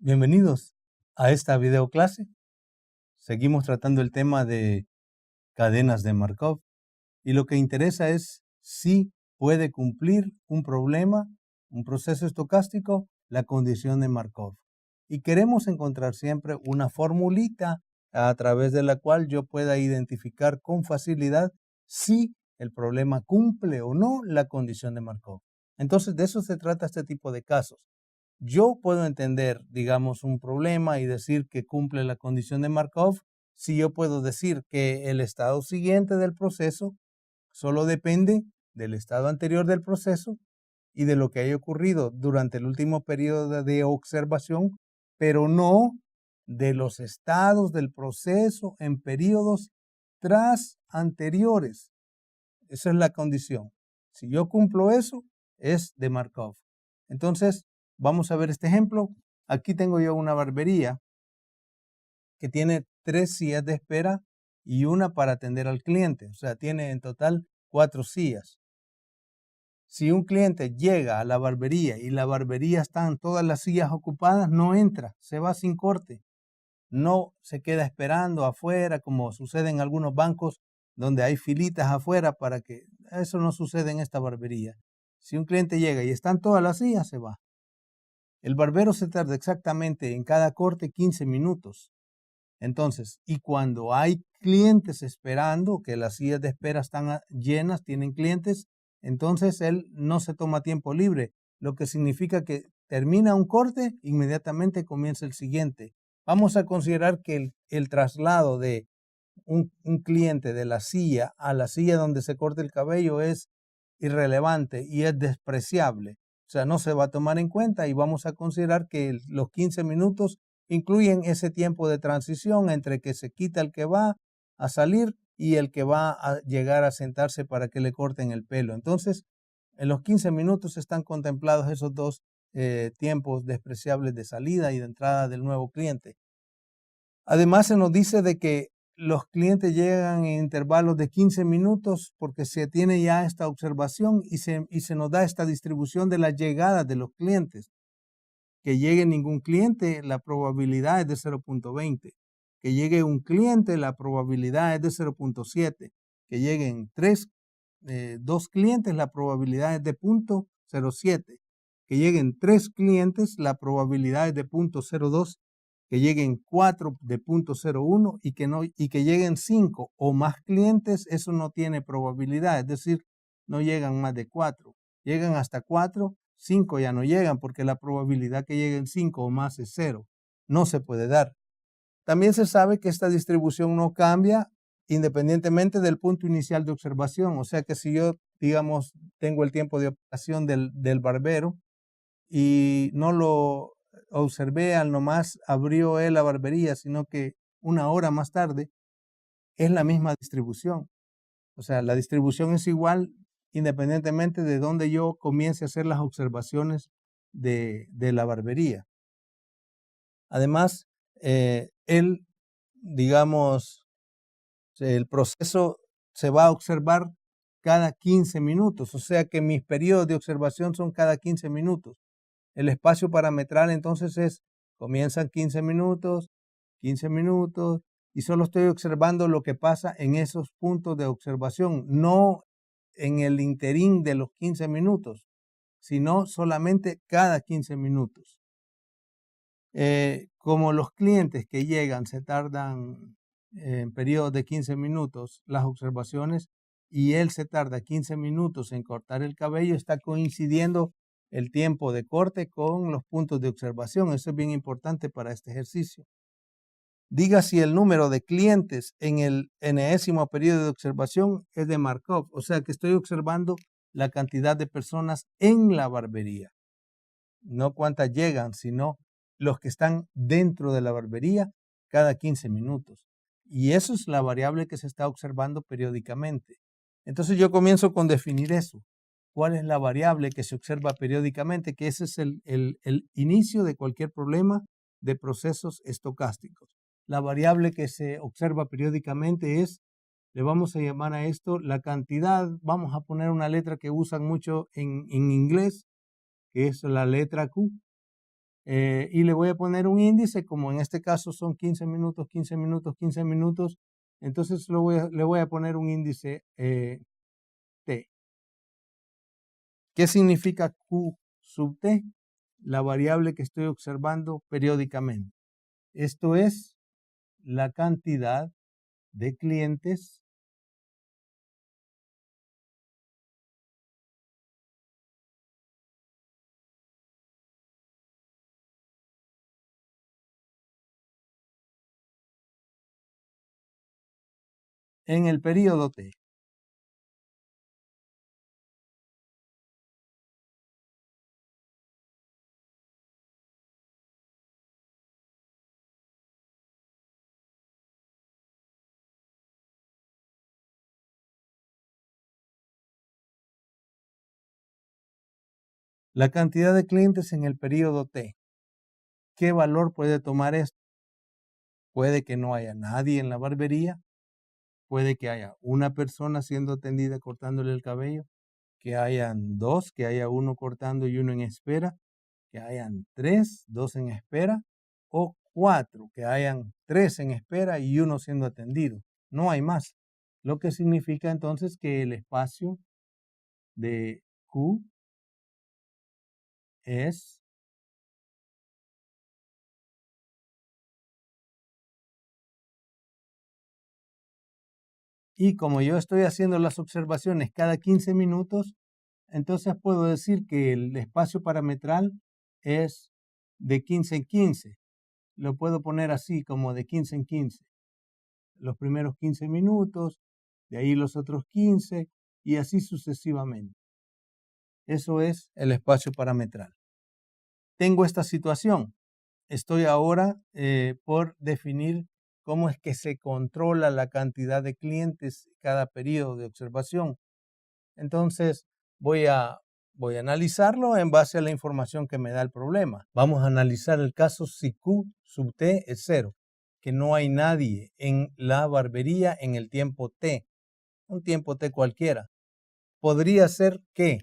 Bienvenidos a esta videoclase. Seguimos tratando el tema de cadenas de Markov y lo que interesa es si puede cumplir un problema, un proceso estocástico, la condición de Markov. Y queremos encontrar siempre una formulita a través de la cual yo pueda identificar con facilidad si el problema cumple o no la condición de Markov. Entonces de eso se trata este tipo de casos. Yo puedo entender, digamos, un problema y decir que cumple la condición de Markov si yo puedo decir que el estado siguiente del proceso solo depende del estado anterior del proceso y de lo que haya ocurrido durante el último periodo de observación, pero no de los estados del proceso en periodos tras anteriores. Esa es la condición. Si yo cumplo eso, es de Markov. Entonces, vamos a ver este ejemplo. Aquí tengo yo una barbería que tiene 3 sillas de espera y una para atender al cliente. O sea, tiene en total 4 sillas. Si un cliente llega a la barbería y la barbería están todas las sillas ocupadas, no entra, se va sin corte. No se queda esperando afuera, como sucede en algunos bancos donde hay filitas afuera para que eso no sucede en esta barbería. Si un cliente llega y están todas las sillas, se va. El barbero se tarda exactamente en cada corte 15 minutos. Entonces, y cuando hay clientes esperando, que las sillas de espera están llenas, tienen clientes, entonces él no se toma tiempo libre, lo que significa que termina un corte, inmediatamente comienza el siguiente. Vamos a considerar que el traslado de un cliente de la silla a la silla donde se corta el cabello es irrelevante y es despreciable. O sea, no se va a tomar en cuenta y vamos a considerar que los 15 minutos incluyen ese tiempo de transición entre que se quita el que va a salir y el que va a llegar a sentarse para que le corten el pelo. Entonces, en los 15 minutos están contemplados esos dos tiempos despreciables de salida y de entrada del nuevo cliente. Además, se nos dice de que los clientes llegan en intervalos de 15 minutos porque se tiene ya esta observación y se nos da esta distribución de la llegada de los clientes. Que llegue ningún cliente, la probabilidad es de 0.20. Que llegue un cliente, la probabilidad es de 0.7. Que lleguen 2 clientes, la probabilidad es de 0.07. Que lleguen 3 clientes, la probabilidad es de 0.02. Que lleguen 4 de 0.01 y que lleguen 5 o más clientes, eso no tiene probabilidad, es decir, no llegan más de 4. Llegan hasta 4, 5 ya no llegan porque la probabilidad que lleguen 5 o más es 0. No se puede dar. También se sabe que esta distribución no cambia independientemente del punto inicial de observación. O sea que si yo, digamos, tengo el tiempo de operación del barbero y no lo observé al nomás abrió él la barbería, sino que una hora más tarde es la misma distribución. O sea, la distribución es igual independientemente de donde yo comience a hacer las observaciones de la barbería. Además, digamos, el proceso se va a observar cada 15 minutos, o sea que mis periodos de observación son cada 15 minutos. El espacio parametral entonces comienzan 15 minutos, y solo estoy observando lo que pasa en esos puntos de observación, no en el interín de los 15 minutos, sino solamente cada 15 minutos. Como los clientes que llegan se tardan en periodos de 15 minutos las observaciones y él se tarda 15 minutos en cortar el cabello, está coincidiendo el tiempo de corte con los puntos de observación. Eso es bien importante para este ejercicio. Diga si el número de clientes en el enésimo periodo de observación es de Markov, o sea que estoy observando la cantidad de personas en la barbería, no cuántas llegan, sino los que están dentro de la barbería cada 15 minutos. Y eso es la variable que se está observando periódicamente. Entonces yo comienzo con definir eso. ¿Cuál es la variable que se observa periódicamente? Que ese es el inicio de cualquier problema de procesos estocásticos. La variable que se observa periódicamente le vamos a llamar a esto la cantidad, vamos a poner una letra que usan mucho en inglés, que es la letra Q. y le voy a poner un índice, como en este caso son 15 minutos, 15 minutos, 15 minutos, entonces le voy a poner un índice t. ¿Qué significa q sub t? La variable que estoy observando periódicamente. Esto es la cantidad de clientes en el periodo t. La cantidad de clientes en el periodo t. ¿Qué valor puede tomar esto? Puede que no haya nadie en la barbería, puede que haya una persona siendo atendida cortándole el cabello, que hayan dos, que haya uno cortando y uno en espera, que hayan tres, dos en espera, o cuatro, que hayan tres en espera y uno siendo atendido. No hay más. Lo que significa entonces que el espacio de Q es y como yo estoy haciendo las observaciones cada 15 minutos, entonces puedo decir que el espacio parametral es de 15 en 15. Lo puedo poner así como de 15 en 15. Los primeros 15 minutos, de ahí los otros 15 y así sucesivamente. Eso es el espacio parametral. Tengo esta situación. Estoy ahora por definir cómo es que se controla la cantidad de clientes cada periodo de observación. Entonces voy a analizarlo en base a la información que me da el problema. Vamos a analizar el caso si Q sub t es 0, que no hay nadie en la barbería en el tiempo t, un tiempo t cualquiera. Podría ser que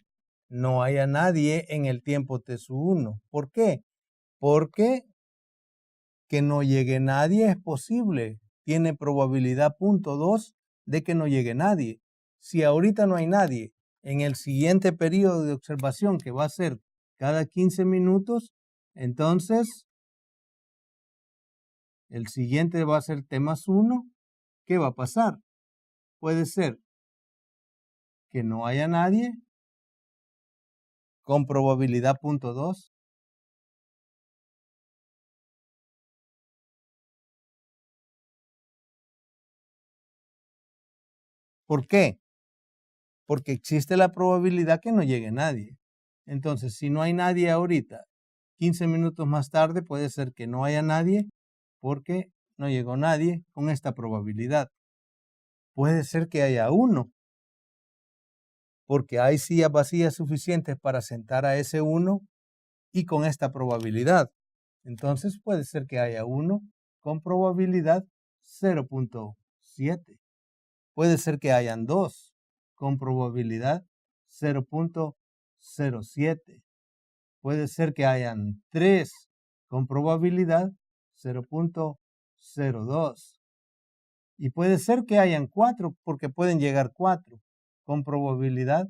no haya nadie en el tiempo t sub 1. ¿Por qué? Porque que no llegue nadie es posible. Tiene probabilidad 0.2 de que no llegue nadie. Si ahorita no hay nadie, en el siguiente periodo de observación, que va a ser cada 15 minutos, entonces el siguiente va a ser T más 1. ¿Qué va a pasar? Puede ser que no haya nadie con probabilidad 0.2. ¿Por qué? Porque existe la probabilidad que no llegue nadie. Entonces, si no hay nadie ahorita, 15 minutos más tarde puede ser que no haya nadie porque no llegó nadie con esta probabilidad. Puede ser que haya uno, porque hay sillas vacías suficientes para sentar a ese uno y con esta probabilidad. Entonces puede ser que haya uno con probabilidad 0.7. Puede ser que hayan dos con probabilidad 0.07. Puede ser que hayan tres con probabilidad 0.02. Y puede ser que hayan cuatro, porque pueden llegar cuatro con probabilidad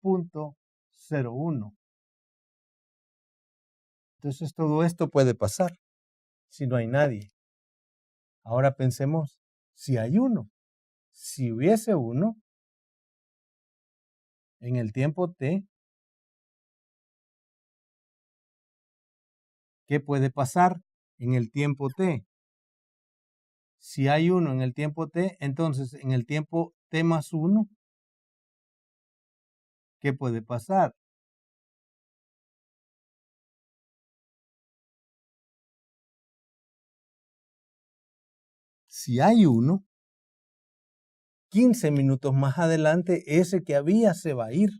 0.01. Entonces todo esto puede pasar si no hay nadie. Ahora pensemos, si hay uno, si hubiese uno en el tiempo t, ¿qué puede pasar en el tiempo t? Si hay uno en el tiempo t, entonces en el tiempo t más 1, ¿qué puede pasar? Si hay uno, 15 minutos más adelante, ese que había se va a ir,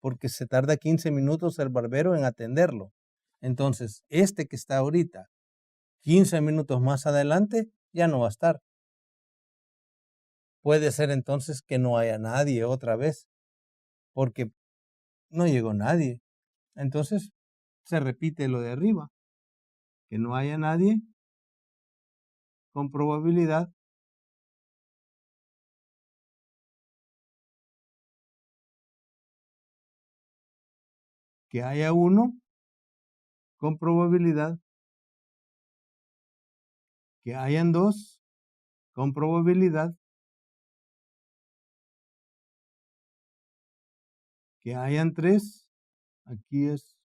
porque se tarda 15 minutos el barbero en atenderlo. Entonces, este que está ahorita, 15 minutos más adelante, ya no va a estar. Puede ser entonces que no haya nadie otra vez, porque no llegó nadie. Entonces, se repite lo de arriba, que no haya nadie con probabilidad que haya uno con probabilidad que hayan dos con probabilidad que hayan tres. Aquí es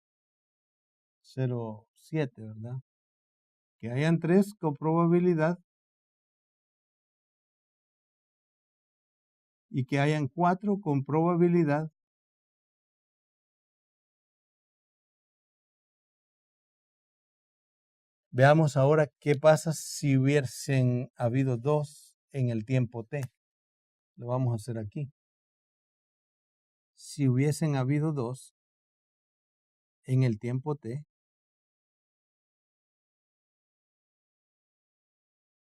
0,7, ¿verdad? Que hayan tres con probabilidad y que hayan cuatro con probabilidad Veamos ahora qué pasa si hubiesen habido dos en el tiempo t. Lo vamos a hacer aquí. Si hubiesen habido dos en el tiempo t,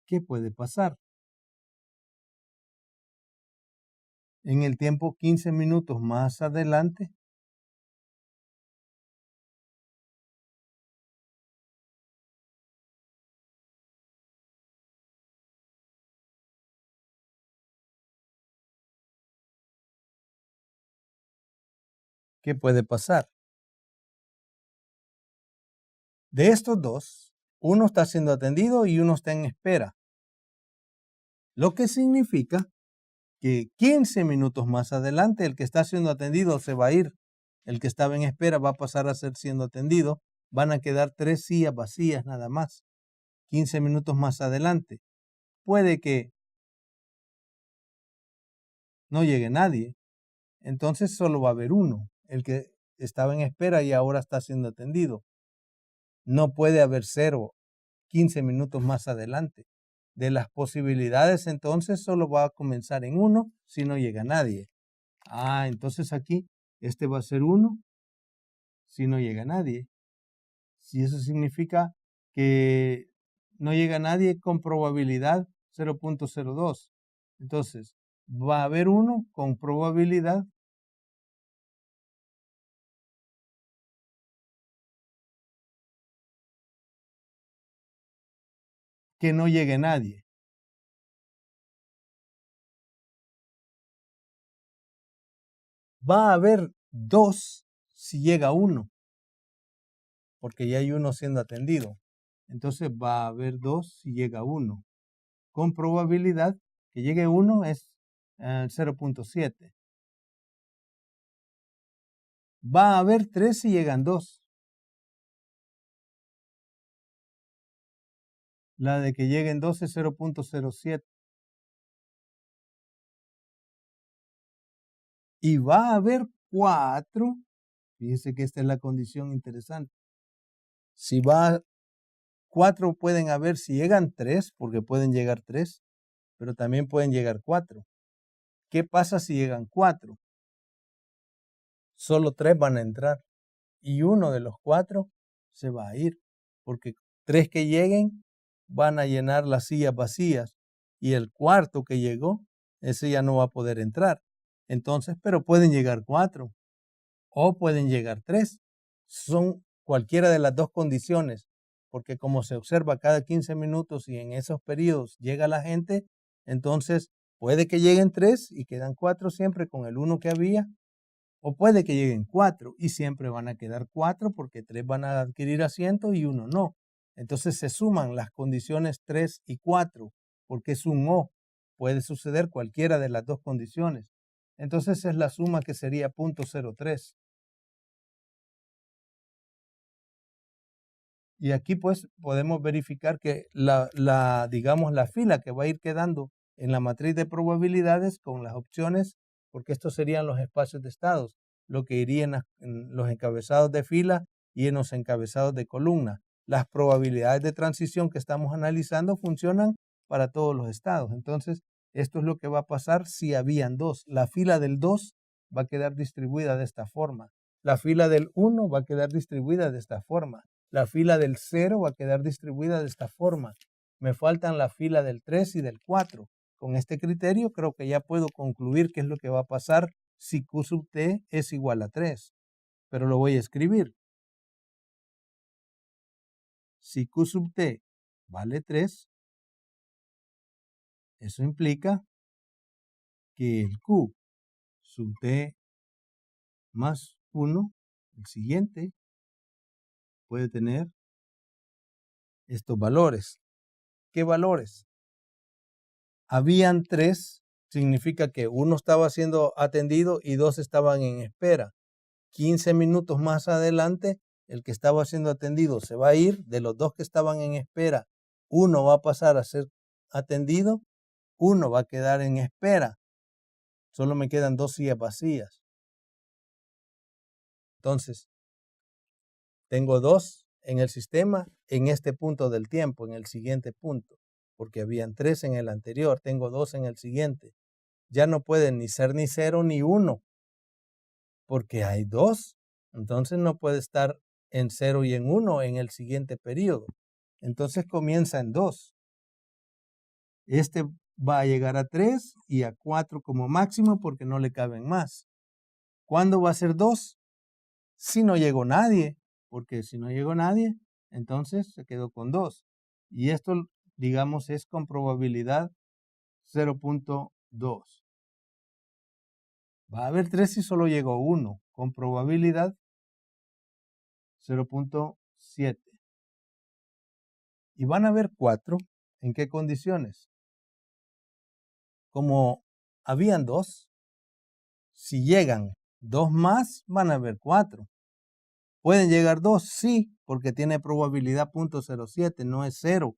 ¿qué puede pasar? En el tiempo 15 minutos más adelante, ¿qué puede pasar? De estos dos, uno está siendo atendido y uno está en espera. Lo que significa que 15 minutos más adelante el que está siendo atendido se va a ir. El que estaba en espera va a pasar a ser siendo atendido. Van a quedar 3 sillas vacías nada más. 15 minutos más adelante. Puede que no llegue nadie. Entonces solo va a haber uno, el que estaba en espera y ahora está siendo atendido. No puede haber 0, 15 minutos más adelante. De las posibilidades entonces solo va a comenzar en 1 si no llega nadie. Entonces aquí este va a ser 1 si no llega nadie. Si eso significa que no llega nadie con probabilidad 0.02. Entonces va a haber 1 con probabilidad que no llegue nadie. Va a haber 2 si llega 1, porque ya hay uno siendo atendido. Entonces va a haber 2 si llega 1. Con probabilidad que llegue 1 es 0.7. Va a haber 3 si llegan 2. La de que lleguen 2 es 0.07. Y va a haber 4. Fíjense que esta es la condición interesante. Si va 4 pueden haber, si llegan 3, porque pueden llegar 3, pero también pueden llegar 4. ¿Qué pasa si llegan 4? Solo 3 van a entrar y uno de los 4 se va a ir, porque 3 que lleguen van a llenar las sillas vacías y el cuarto que llegó, ese ya no va a poder entrar. Entonces, pero pueden llegar 4 o pueden llegar 3. Son cualquiera de las dos condiciones, porque como se observa cada 15 minutos y en esos periodos llega la gente, entonces puede que lleguen 3 y quedan 4 siempre con el 1 que había, o puede que lleguen 4 y siempre van a quedar 4 porque 3 van a adquirir asiento y 1 no. Entonces se suman las condiciones 3 y 4 porque es un O. Puede suceder cualquiera de las dos condiciones. Entonces es la suma que sería 0.03. Y aquí pues podemos verificar que digamos, la fila que va a ir quedando en la matriz de probabilidades con las opciones, porque estos serían los espacios de estados, lo que iría en los encabezados de fila y en los encabezados de columna. Las probabilidades de transición que estamos analizando funcionan para todos los estados. Entonces, esto es lo que va a pasar si habían 2. La fila del 2 va a quedar distribuida de esta forma. La fila del 1 va a quedar distribuida de esta forma. La fila del 0 va a quedar distribuida de esta forma. Me faltan la fila del 3 y del 4. Con este criterio creo que ya puedo concluir qué es lo que va a pasar si Q sub t es igual a 3. Pero lo voy a escribir. si Q sub T vale 3, eso implica que el Q sub T más 1, el siguiente, puede tener estos valores. ¿Qué valores? Habían 3, significa que 1 estaba siendo atendido y 2 estaban en espera. 15 minutos más adelante, el que estaba siendo atendido se va a ir. De los 2 que estaban en espera, 1 va a pasar a ser atendido, 1 va a quedar en espera. Solo me quedan 2 sillas vacías. Entonces, tengo 2 en el sistema en este punto del tiempo, en el siguiente punto, porque habían 3 en el anterior, tengo 2 en el siguiente. Ya no pueden ni ser ni 0 ni 1, porque hay 2. Entonces no puede estar en 0 y en 1 en el siguiente periodo. Entonces comienza en 2. Este va a llegar a 3 y a 4 como máximo porque no le caben más. ¿Cuándo va a ser 2? Si no llegó nadie, porque si no llegó nadie, entonces se quedó con 2. Y esto, digamos, es con probabilidad 0.2. Va a haber 3 si solo llegó 1, con probabilidad 0.7. Y van a haber 4. ¿En qué condiciones? Como habían 2, si llegan 2 más, van a haber 4. ¿Pueden llegar 2? Sí, porque tiene probabilidad 0.07, no es 0,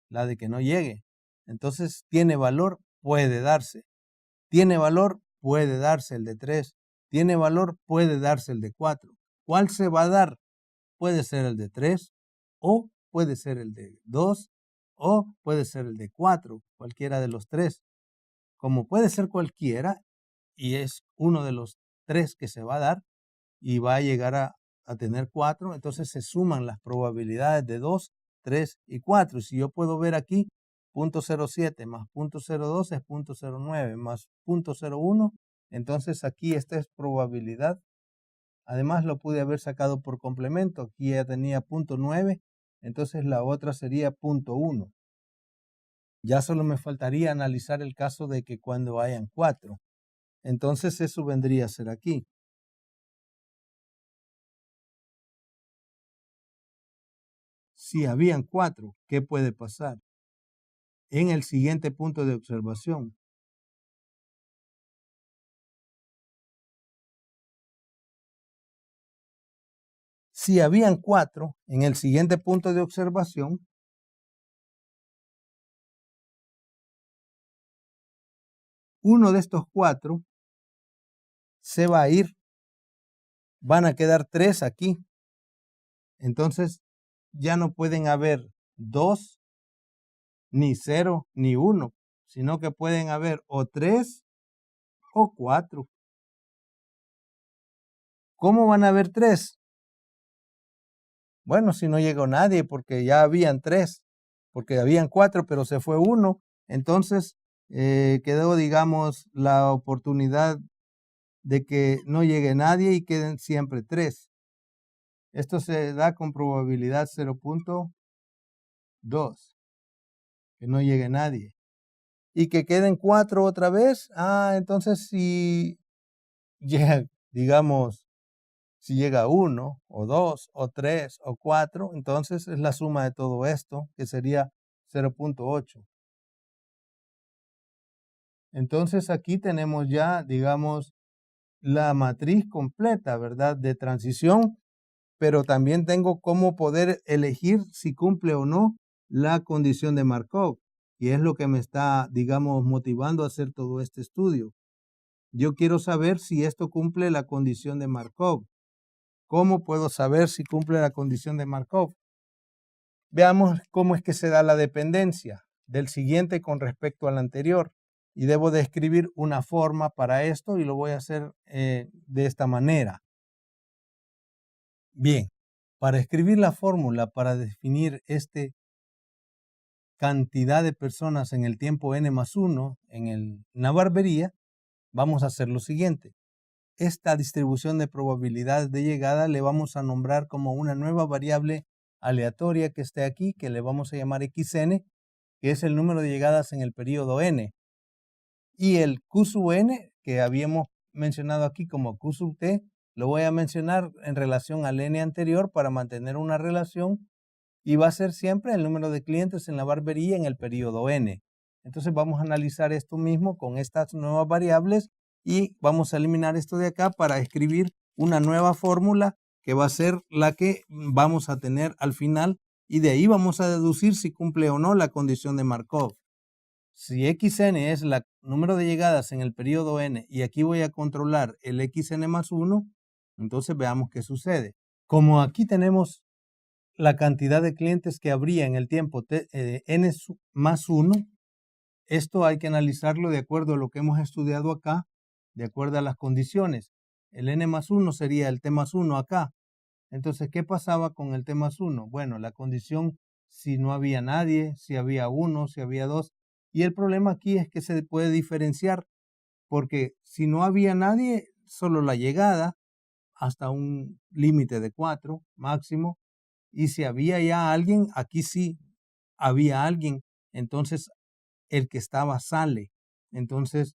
la de que no llegue. Entonces, tiene valor, puede darse. Tiene valor, puede darse el de 3. Tiene valor, puede darse el de 4. ¿Cuál se va a dar? Puede ser el de 3 o puede ser el de 2 o puede ser el de 4, cualquiera de los 3. Como puede ser cualquiera y es uno de los 3 que se va a dar y va a llegar a tener 4, entonces se suman las probabilidades de 2, 3 y 4. Y si yo puedo ver aquí, 0.07 más 0.02 es 0.09 más 0.01, entonces aquí esta es probabilidad. Además lo pude haber sacado por complemento, aquí ya tenía 0.9, entonces la otra sería 0.1. Ya solo me faltaría analizar el caso de que cuando hayan 4. Entonces eso vendría a ser aquí. Si habían 4, ¿qué puede pasar? En el siguiente punto de observación. Si habían 4, en el siguiente punto de observación, uno de estos 4 se va a ir. Van a quedar 3 aquí. Entonces, ya no pueden haber 2, ni 0, ni 1, sino que pueden haber o 3 o 4. ¿Cómo van a haber 3? Bueno, si no llegó nadie, porque ya habían 3, porque habían 4, pero se fue 1. Entonces, quedó, digamos, la oportunidad de que no llegue nadie y queden siempre 3. Esto se da con probabilidad 0.2, que no llegue nadie. Y que queden 4 otra vez. Entonces si llega, digamos, si llega 1 o 2 o 3 o 4, entonces es la suma de todo esto, que sería 0.8. Entonces aquí tenemos ya, digamos, la matriz completa, ¿verdad? De transición, pero también tengo cómo poder elegir si cumple o no la condición de Markov. Y es lo que me está, digamos, motivando a hacer todo este estudio. Yo quiero saber si esto cumple la condición de Markov. ¿Cómo puedo saber si cumple la condición de Markov? Veamos cómo es que se da la dependencia del siguiente con respecto al anterior. Y debo de escribir una forma para esto y lo voy a hacer de esta manera. Bien, para escribir la fórmula para definir esta cantidad de personas en el tiempo n+1 en la barbería, vamos a hacer lo siguiente. Esta distribución de probabilidades de llegada le vamos a nombrar como una nueva variable aleatoria que esté aquí, que le vamos a llamar XN, que es el número de llegadas en el periodo N. Y el Q sub N, que habíamos mencionado aquí como Q sub T, lo voy a mencionar en relación al N anterior para mantener una relación, y va a ser siempre el número de clientes en la barbería en el periodo N. Entonces vamos a analizar esto mismo con estas nuevas variables y vamos a eliminar esto de acá para escribir una nueva fórmula que va a ser la que vamos a tener al final, y de ahí vamos a deducir si cumple o no la condición de Markov. Si XN es el número de llegadas en el periodo N y aquí voy a controlar el XN más 1, entonces veamos qué sucede. Como aquí tenemos la cantidad de clientes que habría en el tiempo N más 1, esto hay que analizarlo de acuerdo a lo que hemos estudiado acá, de acuerdo a las condiciones. El N más 1 sería el T más 1 acá. Entonces, ¿qué pasaba con el T más 1? Bueno, la condición si no había nadie, si había 1, si había 2. Y el problema aquí es que se puede diferenciar, porque si no había nadie, solo la llegada hasta un límite de 4 máximo. Y si había ya alguien, aquí sí había alguien, entonces el que estaba sale. Entonces,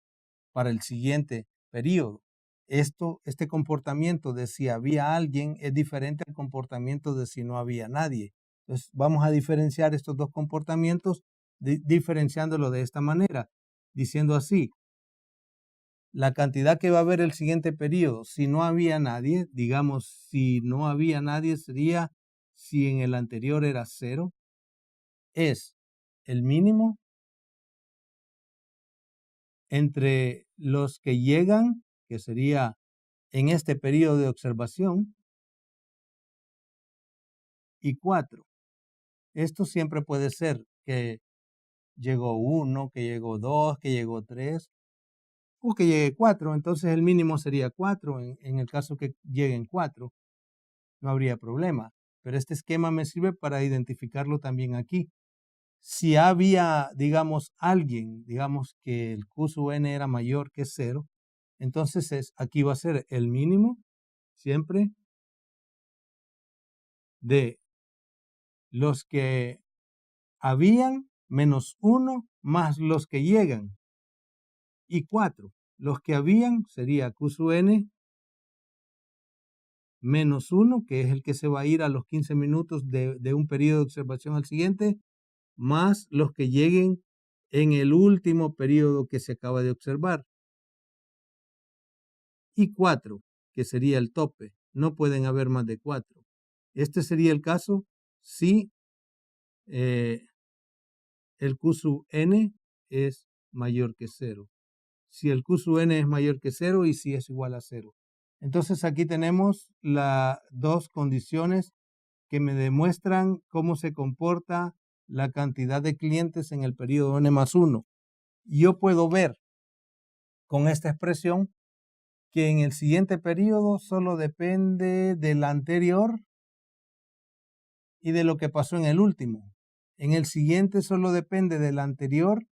para el siguiente periodo, este comportamiento de si había alguien es diferente al comportamiento de si no había nadie. Entonces, vamos a diferenciar estos dos comportamientos, diferenciándolo de esta manera, diciendo así: la cantidad que va a haber el siguiente periodo, si no había nadie, digamos, si no había nadie sería, si en el anterior era 0, es el mínimo entre los que llegan, que sería en este periodo de observación, y 4. Esto siempre puede ser que llegó 1, que llegó 2, que llegó 3, o que llegue 4. Entonces el mínimo sería 4. En el caso que lleguen 4, no habría problema. Pero este esquema me sirve para identificarlo también aquí. Si había, digamos, alguien, digamos que el Q sub N era mayor que 0, entonces aquí va a ser el mínimo siempre de los que habían menos 1 más los que llegan, y 4. Los que habían sería Q sub N menos 1, que es el que se va a ir a los 15 minutos de un periodo de observación al siguiente, más los que lleguen en el último periodo que se acaba de observar. Y 4, que sería el tope. No pueden haber más de 4. Este sería el caso si el Q sub N es mayor que 0. Si el Q sub N es mayor que 0 y si es igual a 0. Entonces aquí tenemos las dos condiciones que me demuestran cómo se comporta la cantidad de clientes en el periodo N más 1. Yo puedo ver con esta expresión que en el siguiente periodo solo depende del anterior y de lo que pasó en el último. En el siguiente solo depende del anterior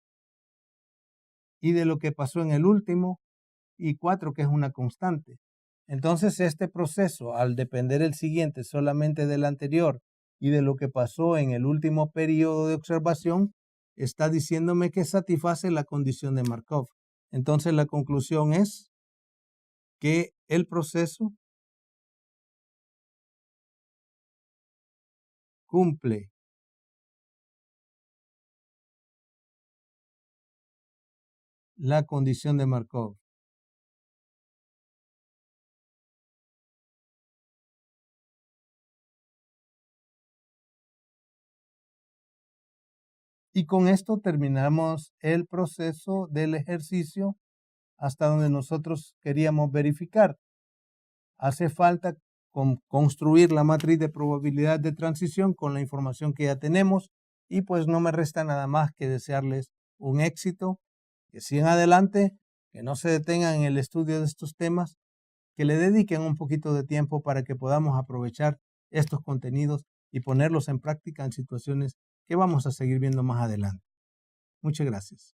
y de lo que pasó en el último, y 4, que es una constante. Entonces este proceso, al depender el siguiente solamente del anterior y de lo que pasó en el último periodo de observación, está diciéndome que satisface la condición de Markov. Entonces la conclusión es que el proceso cumple la condición de Markov. Y con esto terminamos el proceso del ejercicio hasta donde nosotros queríamos verificar. Hace falta construir la matriz de probabilidad de transición con la información que ya tenemos, y pues no me resta nada más que desearles un éxito, que sigan adelante, que no se detengan en el estudio de estos temas, que le dediquen un poquito de tiempo para que podamos aprovechar estos contenidos y ponerlos en práctica en situaciones que vamos a seguir viendo más adelante. Muchas gracias.